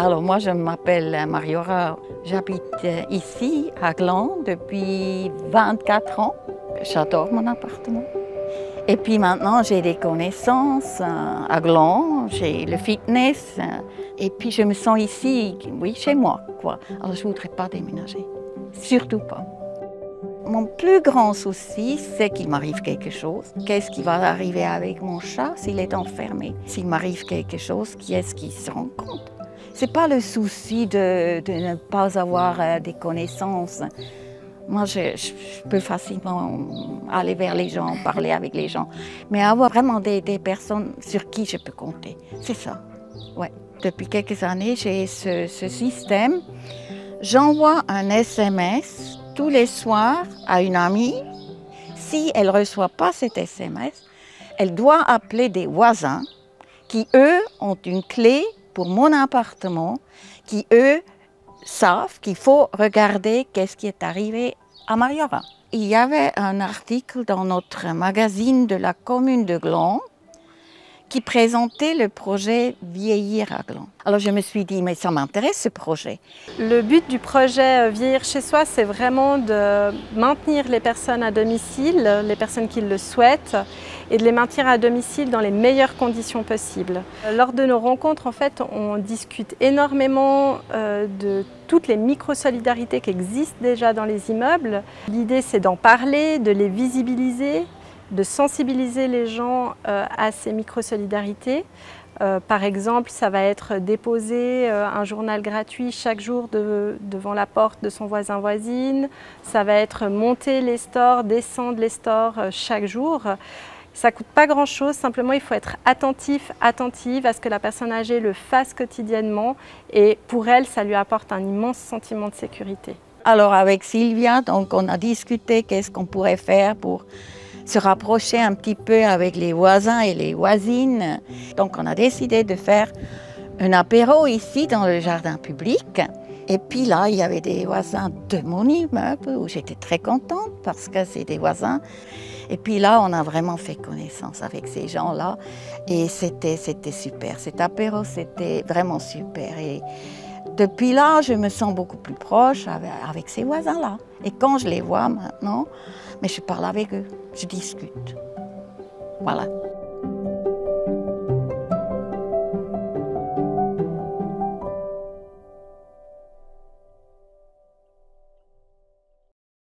Alors moi, je m'appelle Mariora. J'habite ici, à Gland, depuis 24 ans. J'adore mon appartement. Et puis maintenant, j'ai des connaissances à Gland, j'ai le fitness. Et puis je me sens ici, oui, chez moi, quoi. Alors je ne voudrais pas déménager, surtout pas. Mon plus grand souci, c'est qu'il m'arrive quelque chose. Qu'est-ce qui va arriver avec mon chat s'il est enfermé? S'il m'arrive quelque chose, qui est-ce qui se rend compte? Ce n'est pas le souci de ne pas avoir des connaissances. Moi, je peux facilement aller vers les gens, parler avec les gens. Mais avoir vraiment des personnes sur qui je peux compter, c'est ça. Ouais. Depuis quelques années, j'ai ce système. J'envoie un SMS tous les soirs à une amie. Si elle ne reçoit pas cet SMS, elle doit appeler des voisins qui, eux, ont une clé pour mon appartement, qui, eux, savent qu'il faut regarder qu'est-ce qui est arrivé à Mariora. Il y avait un article dans notre magazine de la commune de Gland qui présentait le projet Vieillir à Gland. Alors je me suis dit, mais ça m'intéresse ce projet. Le but du projet Vieillir chez soi, c'est vraiment de maintenir les personnes à domicile, les personnes qui le souhaitent, et de les maintenir à domicile dans les meilleures conditions possibles. Lors de nos rencontres, en fait, on discute énormément de toutes les micro-solidarités qui existent déjà dans les immeubles. L'idée, c'est d'en parler, de les visibiliser, de sensibiliser les gens à ces micro-solidarités. Par exemple, ça va être déposer un journal gratuit chaque jour devant la porte de son voisin-voisine. Ça va être monter les stores, descendre les stores chaque jour. Ça ne coûte pas grand-chose, simplement il faut être attentif, attentive à ce que la personne âgée le fasse quotidiennement. Et pour elle, ça lui apporte un immense sentiment de sécurité. Alors avec Sylvia, donc, on a discuté qu'est-ce qu'on pourrait faire pour se rapprocher un petit peu avec les voisins et les voisines. Donc on a décidé de faire un apéro ici dans le jardin public. Et puis là, il y avait des voisins de mon immeuble où j'étais très contente parce que c'est des voisins. Et puis là, on a vraiment fait connaissance avec ces gens-là et c'était super. Cet apéro, c'était vraiment super. Et depuis là, je me sens beaucoup plus proche avec ces voisins-là. Et quand je les vois maintenant, mais je parle avec eux, je discute. Voilà.